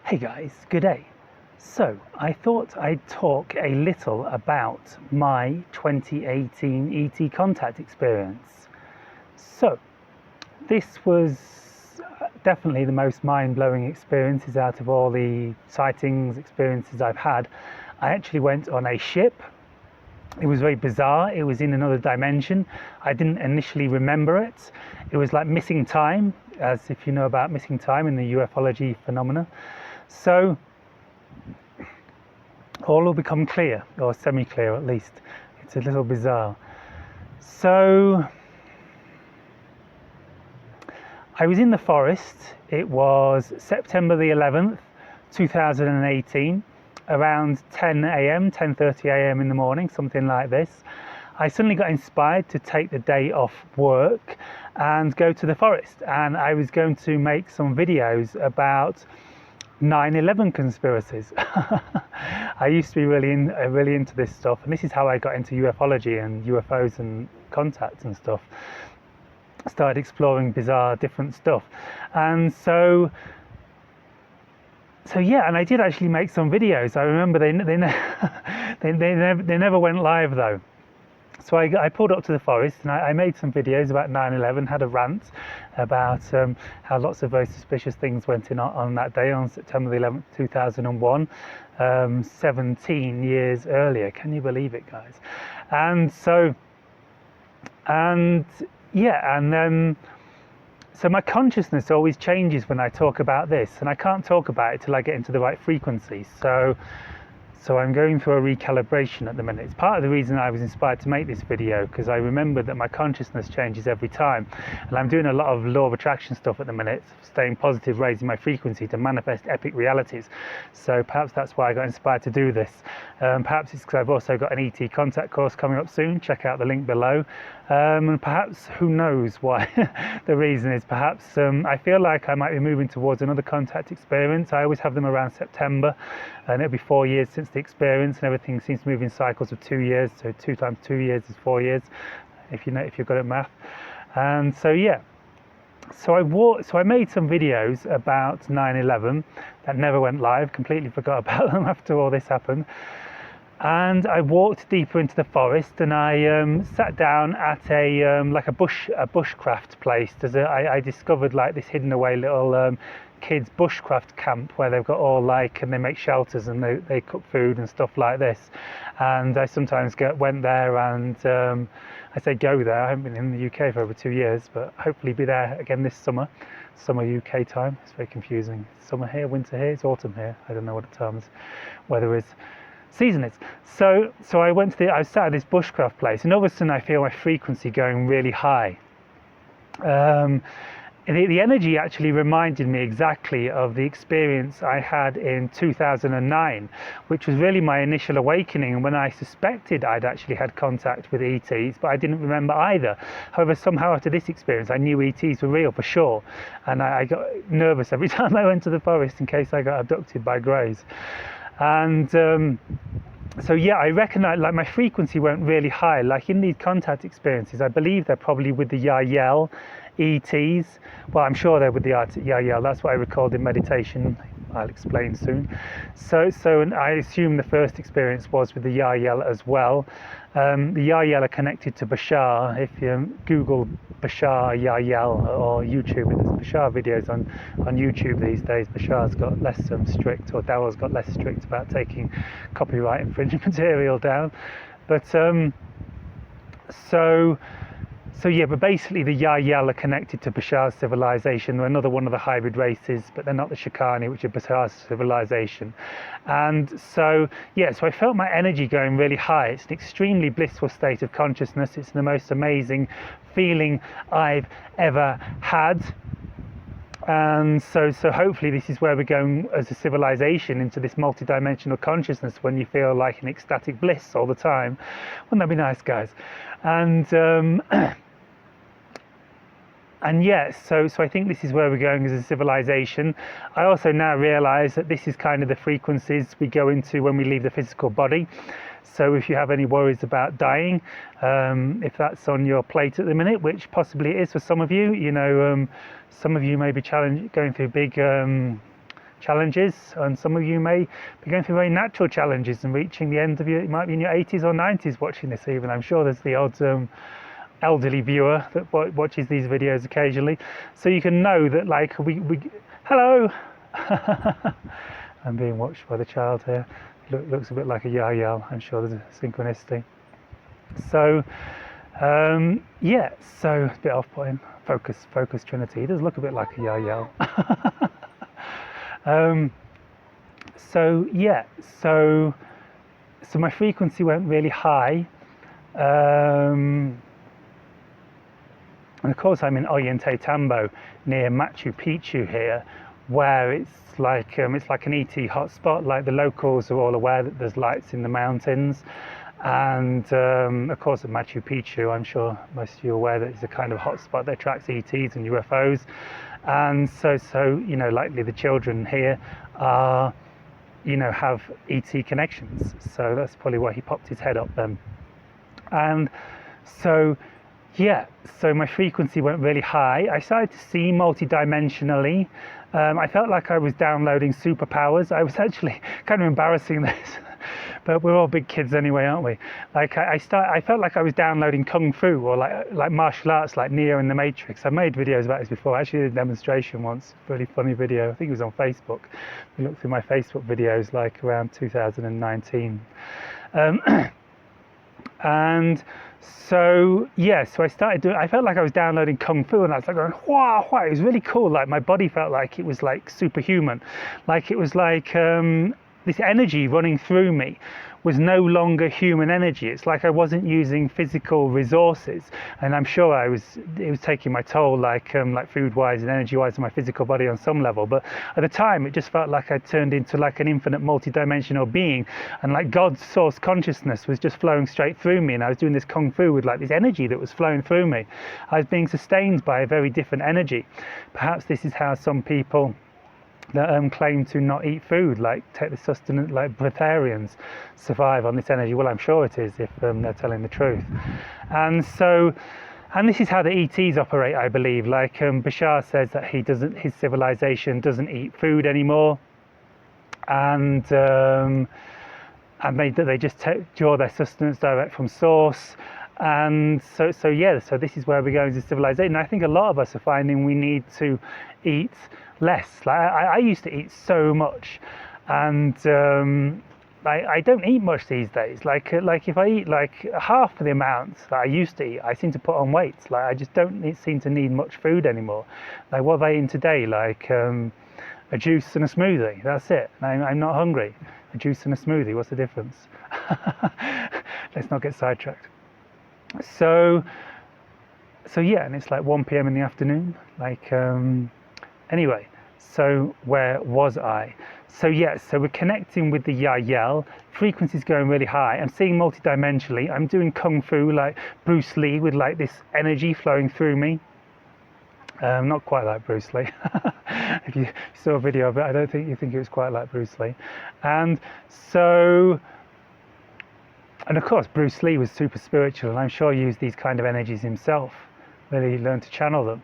Hey guys, good day. So I thought I'd talk a little about my 2018 ET contact experience. So this was definitely the most mind-blowing experiences out of all the sightings experiences I've had. I actually went on a ship. It was very bizarre. It was in another dimension. I didn't initially remember it. It was like missing time, as if you know about missing time in the ufology phenomena. So all will become clear, or semi-clear at least. It's a little bizarre. So I was in the forest. It was September the 11th, 2018, around 10 a.m., 10:30 a.m. in the morning, something like this. I suddenly got inspired to take the day off work and go to the forest. And I was going to make some videos about 9/11 conspiracies. I used to be really into this stuff, and this is how I got into ufology and UFOs and contacts and stuff. Started exploring bizarre, different stuff, and so yeah. And I did actually make some videos. I remember they never went live though. So I pulled up to the forest and I made some videos about 9/11, had a rant about how lots of very suspicious things went on that day, on September the 11th, 2001, 17 years earlier. Can you believe it, guys? So my consciousness always changes when I talk about this, and I can't talk about it till I get into the right frequency. So I'm going through a recalibration at the minute. It's part of the reason I was inspired to make this video, because I remember that my consciousness changes every time. And I'm doing a lot of law of attraction stuff at the minute, staying positive, raising my frequency to manifest epic realities. So perhaps that's why I got inspired to do this. Perhaps it's because I've also got an ET contact course coming up soon. Check out the link below. And perhaps, who knows why, the reason is perhaps I feel like I might be moving towards another contact experience. I always have them around September, and it'll be 4 years since the experience, and everything seems to move in cycles of 2 years. So 2 times 2 years is 4 years, if you're good at math. And so yeah, so I made some videos about 9/11 that never went live. Completely forgot about them after all this happened. And I walked deeper into the forest, and I sat down at a like a bushcraft place. I discovered like this hidden away little kids bushcraft camp where they've got all and they make shelters and they cook food and stuff like this. And I sometimes went there, and I say go there. I haven't been in the UK for over 2 years, but hopefully be there again this summer UK time. It's very confusing. Summer here, winter here, it's autumn here. I don't know what the terms weather is. Season is. So I sat at this bushcraft place, and all of a sudden I feel my frequency going really high. The energy actually reminded me exactly of the experience I had in 2009, which was really my initial awakening, and when I suspected I'd actually had contact with ETs, but I didn't remember either. However, somehow after this experience, I knew ETs were real for sure, and I got nervous every time I went to the forest in case I got abducted by greys. And so yeah, I recognize like my frequency went really high. Like in these contact experiences, I believe they're probably with the Yahyel ETs. Well, I'm sure they're with the Yahyel. That's what I recalled in meditation. I'll explain soon. So and I assume the first experience was with the Yahyel as well. The Yahyel are connected to Bashar. If you Google Bashar Yahyel or YouTube, there's Bashar videos on YouTube these days. Bashar's got less strict, or Daryl's got less strict about taking copyright infringement material down. But so yeah, but basically the Yahyel are connected to Bashar's civilization. They're another one of the hybrid races, but they're not the Shikani, which are Bashar's civilization. And so, yeah, so I felt my energy going really high. It's an extremely blissful state of consciousness. It's the most amazing feeling I've ever had. And so hopefully this is where we're going as a civilization, into this multidimensional consciousness, when you feel like in ecstatic bliss all the time. Wouldn't that be nice, guys? And yes, so I think this is where we're going as a civilization. I also now realize that this is kind of the frequencies we go into when we leave the physical body. So if you have any worries about dying, if that's on your plate at the minute, which possibly it is for some of you, some of you may be going through big challenges, and some of you may be going through very natural challenges and reaching the end of your, it might be in your 80s or 90s watching this even. I'm sure there's the odd elderly viewer that watches these videos occasionally, so you can know that like we hello. I'm being watched by the child here. Looks a bit like a yell. I'm sure there's a synchronicity. So yeah, so a bit off-putting. Focus Trinity. He does look a bit like a yell. So yeah, so my frequency went really high, and of course I'm in Ollantaytambo near Machu Picchu here, where it's like an ET hotspot. Like the locals are all aware that there's lights in the mountains, and of course at Machu Picchu, I'm sure most of you are aware that it's a kind of hotspot that attracts ETs and UFOs, and so you know, likely the children here are, you know, have ET connections. So that's probably why he popped his head up then. And so yeah, so my frequency went really high. I started to see multidimensionally. I felt like I was downloading superpowers. I was actually kind of embarrassing this, but we're all big kids anyway, aren't we? Like I felt like I was downloading kung fu or like martial arts, like Neo in the Matrix. I made videos about this before. I actually did a demonstration once, really funny video. I think it was on Facebook. We looked through my Facebook videos like around 2019. And so yeah, so I started doing, I felt like I was downloading kung fu, and I was like going wow, it was really cool. Like my body felt like it was like superhuman, like it was like this energy running through me was no longer human energy. It's like I wasn't using physical resources, and I'm sure it was taking my toll, like food wise and energy wise, on my physical body on some level. But at the time, it just felt like I turned into like an infinite multi-dimensional being, and like God's source consciousness was just flowing straight through me, and I was doing this kung fu with like this energy that was flowing through me. I was being sustained by a very different energy. Perhaps this is how some people that claim to not eat food, like take the sustenance, like breatharians, survive on this energy. Well, I'm sure it is if they're telling the truth. And so, and this is how the ETs operate, I believe. Like Bashar says that his civilization doesn't eat food anymore, and they just draw their sustenance direct from source. And so yeah, so this is where we're going as a civilization. And I think a lot of us are finding we need to eat less. Like I used to eat so much, and I don't eat much these days. Like if I eat like half of the amount that I used to eat, I seem to put on weight. Like I just don't seem to need much food anymore. Like what have I eaten today? Like a juice and a smoothie. That's it. I'm not hungry. A juice and a smoothie. What's the difference? Let's not get sidetracked. So yeah, and it's like 1 p.m. in the afternoon. Like anyway, so where was I? So yeah, so we're connecting with the Yael. Frequency's going really high. I'm seeing multidimensionally. I'm doing kung fu like Bruce Lee with like this energy flowing through me. Not quite like Bruce Lee. If you saw a video of it, I don't think you think it was quite like Bruce Lee. And so, and of course, Bruce Lee was super spiritual, and I'm sure he used these kind of energies himself. Really learned to channel them.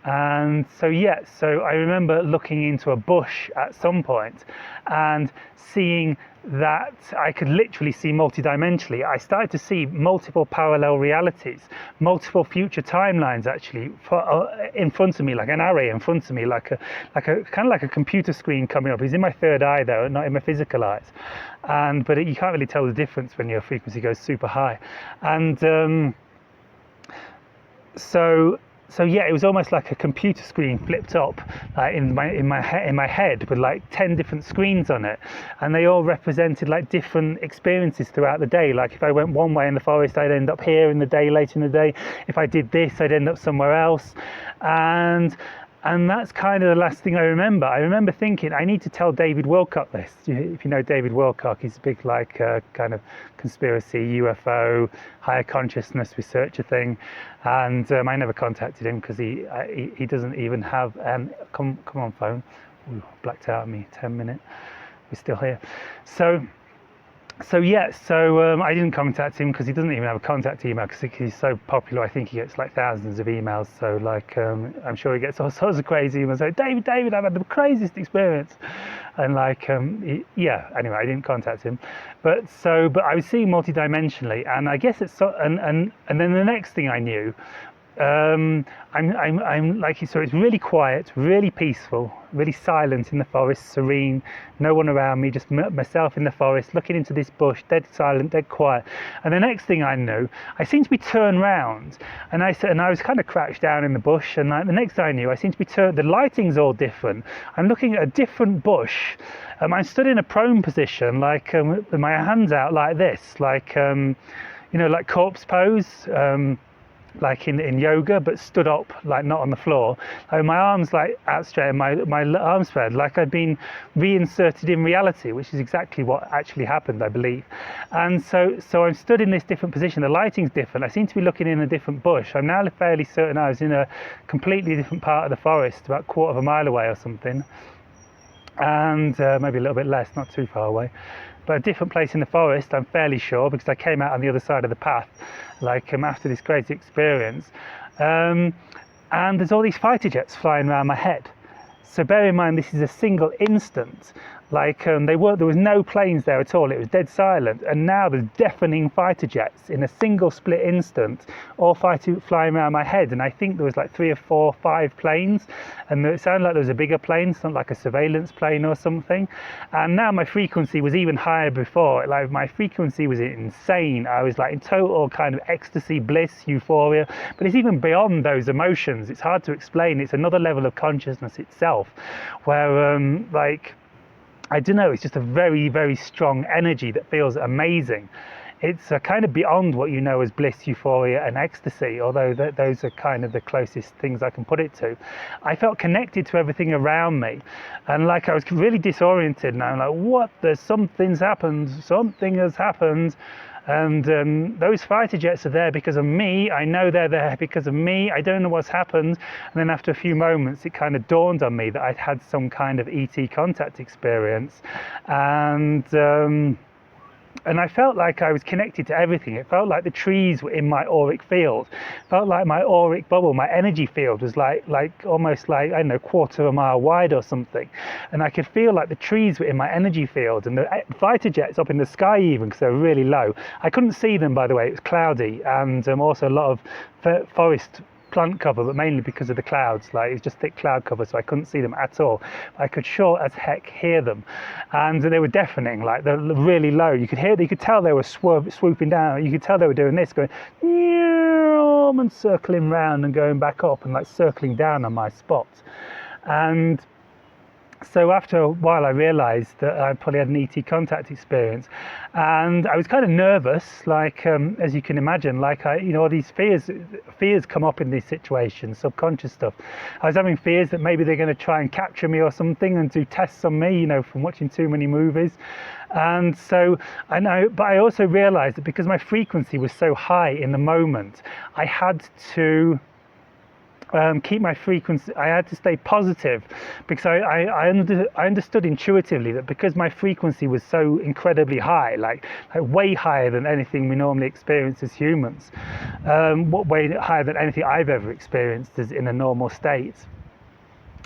And so yeah, so I remember looking into a bush at some point and seeing that I could literally see multidimensionally. I started to see multiple parallel realities, multiple future timelines actually in front of me, like an array in front of me, like a kind of like a computer screen coming up. It's in my third eye though, not in my physical eyes. But you can't really tell the difference when your frequency goes super high. And so yeah, it was almost like a computer screen flipped up in my head with like 10 different screens on it, and they all represented like different experiences throughout the day. Like if I went one way in the forest, I'd end up here in the day, later in the day. If I did this, I'd end up somewhere else. And that's kind of the last thing I remember. I remember thinking, I need to tell David Wilcock this. If you know David Wilcock, he's a big like kind of conspiracy, UFO, higher consciousness researcher thing. And I never contacted him because he doesn't even have, come on phone. Ooh, blacked out on me, 10 minutes. We're still here. So So yeah, so I didn't contact him because he doesn't even have a contact email because he's so popular. I think he gets like thousands of emails. So like, I'm sure he gets all sorts of crazy emails. Like, David, I've had the craziest experience, and like, yeah. Anyway, I didn't contact him, but I was seeing multidimensionally, and I guess it's so, and then the next thing I knew. I'm like, so it's really quiet, really peaceful, really silent in the forest, serene, no one around me, just myself in the forest, looking into this bush, dead silent, dead quiet. And the next thing I knew, I seemed to be turned round, and I was kind of crouched down in the bush, and like, the next thing I knew, I seemed to be turned. The lighting's all different. I'm looking at a different bush. I'm stood in a prone position, like with my hands out like this, like like corpse pose. Like in yoga, but stood up, like not on the floor. My arms like out straight and my arms spread, like I'd been reinserted in reality, which is exactly what actually happened, I believe. And so I'm stood in this different position. The lighting's different. I seem to be looking in a different bush. I'm now fairly certain I was in a completely different part of the forest, about a quarter of a mile away or something, and maybe a little bit less, not too far away. But a different place in the forest, I'm fairly sure, because I came out on the other side of the path, like after this crazy experience. And there's all these fighter jets flying around my head. So bear in mind, this is a single instant. Like there was no planes there at all. It was dead silent. And now there's deafening fighter jets in a single split instant, all flying around my head. And I think there was like 3 or 4 or 5 planes. And it sounded like there was a bigger plane, something like a surveillance plane or something. And now my frequency was even higher before. Like my frequency was insane. I was like in total kind of ecstasy, bliss, euphoria. But it's even beyond those emotions. It's hard to explain. It's another level of consciousness itself, where like, I don't know, it's just a very, very strong energy that feels amazing. It's kind of beyond what you know as bliss, euphoria and ecstasy, although those are kind of the closest things I can put it to. I felt connected to everything around me, and like I was really disoriented, and I'm like, what? Something has happened. And those fighter jets are there because of me. I know they're there because of me. I don't know what's happened. And then after a few moments, it kind of dawned on me that I'd had some kind of ET contact experience. And I felt like I was connected to everything. It felt like the trees were in my auric field. It felt like my auric bubble, my energy field was like almost like, I don't know, quarter of a mile wide or something. And I could feel like the trees were in my energy field, and the fighter jets up in the sky even, because they were really low. I couldn't see them, by the way. It was cloudy, and also a lot of forest plant cover, but mainly because of the clouds. Like, it was just thick cloud cover, so I couldn't see them at all. I could sure as heck hear them, and they were deafening. Like, they're really low. You could tell they were swooping down. You could tell they were doing this, going and circling round and going back up and like circling down on my spot. And so after a while, I realised that I probably had an ET contact experience, and I was kind of nervous, like as you can imagine, like all these fears come up in these situations, subconscious stuff. I was having fears that maybe they're going to try and capture me or something and do tests on me, from watching too many movies. And so but I also realised that because my frequency was so high in the moment, I had to keep my frequency. I had to stay positive, because I understood intuitively that because my frequency was so incredibly high, like way higher than anything we normally experience as humans, way higher than anything I've ever experienced as in a normal state,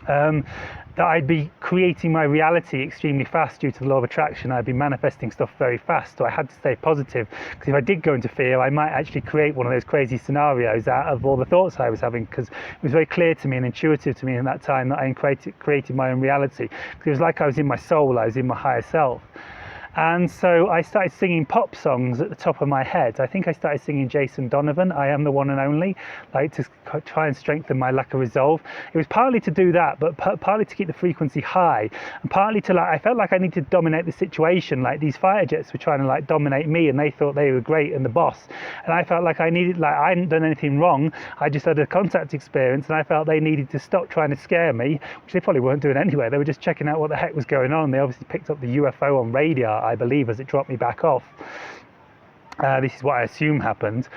that I'd be creating my reality extremely fast due to the law of attraction. I'd be manifesting stuff very fast, so I had to stay positive, because if I did go into fear, I might actually create one of those crazy scenarios out of all the thoughts I was having, because it was very clear to me and intuitive to me in that time that I created my own reality. It was like I was in my soul, I was in my higher self. And so I started singing pop songs at the top of my head. I think I started singing Jason Donovan, I Am the One and Only, like to try and strengthen my lack of resolve. It was partly to do that, but partly to keep the frequency high, and partly to I felt like I needed to dominate the situation. Like, these fighter jets were trying to dominate me, and they thought they were great and the boss. And I felt like I hadn't done anything wrong. I just had a contact experience, and I felt they needed to stop trying to scare me, which they probably weren't doing anyway. They were just checking out what the heck was going on. They obviously picked up the UFO on radar, I believe, as it dropped me back off. This is what I assume happened.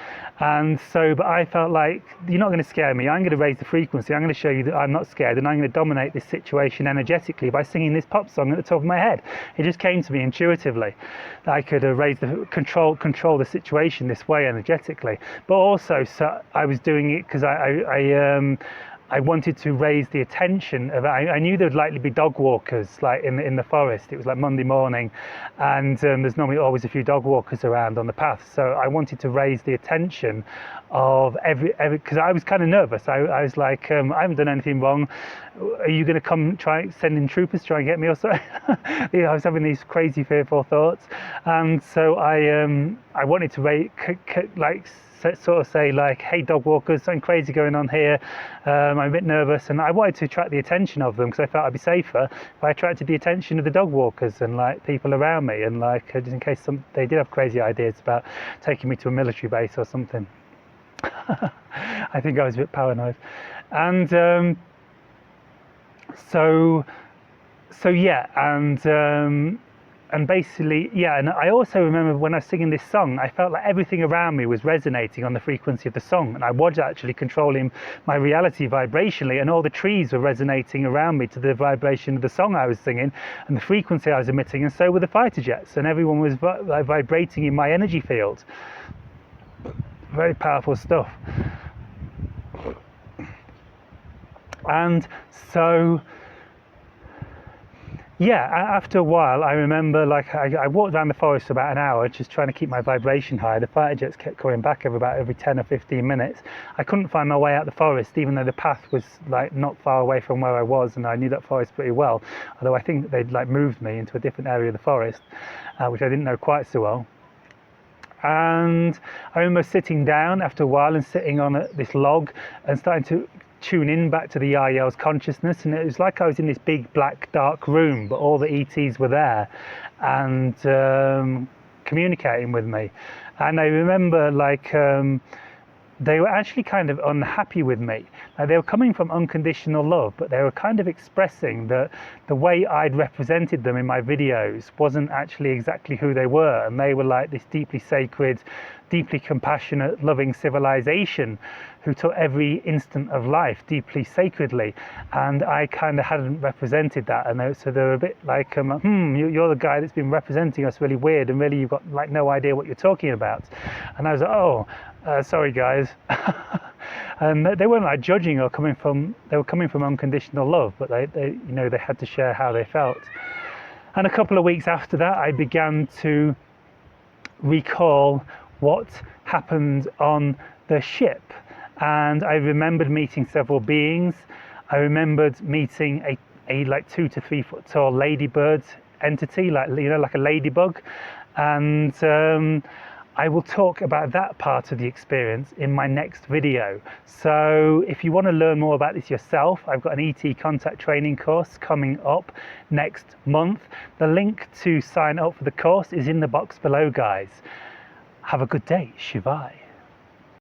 And so, but I felt like, you're not going to scare me. I'm going to raise the frequency. I'm going to show you that I'm not scared, and I'm going to dominate this situation energetically by singing this pop song at the top of my head. It just came to me intuitively that I could raise the control the situation this way energetically. But also, so I was doing it because I wanted to raise the attention of. I knew there would likely be dog walkers, like in the forest. It was like Monday morning, and there's normally always a few dog walkers around on the path. So I wanted to raise the attention of every because I was kind of nervous. I was like, I haven't done anything wrong. Are you going to come try sending troopers try and get me or so? I was having these crazy fearful thoughts, and so I wanted to sort of say like, hey dog walkers, something crazy going on here. I'm a bit nervous, and I wanted to attract the attention of them because I felt I'd be safer if I attracted the attention of the dog walkers and like people around me, and like just in case they did have crazy ideas about taking me to a military base or something. I think I was a bit paranoid, and so yeah, and basically, yeah, and I also remember when I was singing this song, I felt like everything around me was resonating on the frequency of the song, and I was actually controlling my reality vibrationally, and all the trees were resonating around me to the vibration of the song I was singing and the frequency I was emitting, and so were the fighter jets, and everyone was vibrating in my energy field. Very powerful stuff. And so, yeah, after a while, I remember like I walked around the forest for about an hour just trying to keep my vibration high. The fighter jets kept coming back every 10 or 15 minutes. I couldn't find my way out the forest, even though the path was like not far away from where I was, and I knew that forest pretty well, although I think they'd like moved me into a different area of the forest, which I didn't know quite so well. And I remember sitting down after a while and sitting on this log and starting to tune in back to the Yahyel's consciousness, and it was like I was in this big black dark room, but all the ETs were there and communicating with me. And I remember like they were actually kind of unhappy with me. Now, they were coming from unconditional love, but they were kind of expressing that the way I'd represented them in my videos wasn't actually exactly who they were, and they were like this deeply sacred, deeply compassionate, loving civilization who took every instant of life deeply sacredly, and I kind of hadn't represented that, and so they were a bit like, you're the guy that's been representing us really weird, and really you've got like no idea what you're talking about. And I was like, oh, sorry guys. And they weren't like judging or they were coming from unconditional love, but they had to share how they felt. And a couple of weeks after that, I began to recall what happened on the ship, and I remembered meeting several beings. I remembered meeting a like 2 to 3 foot tall ladybird entity, like a ladybug, and I will talk about that part of the experience in my next video. So if you want to learn more about this yourself, I've got an ET contact training course coming up next month. The link to sign up for the course is in the box below, guys. Have a good day. Shivai.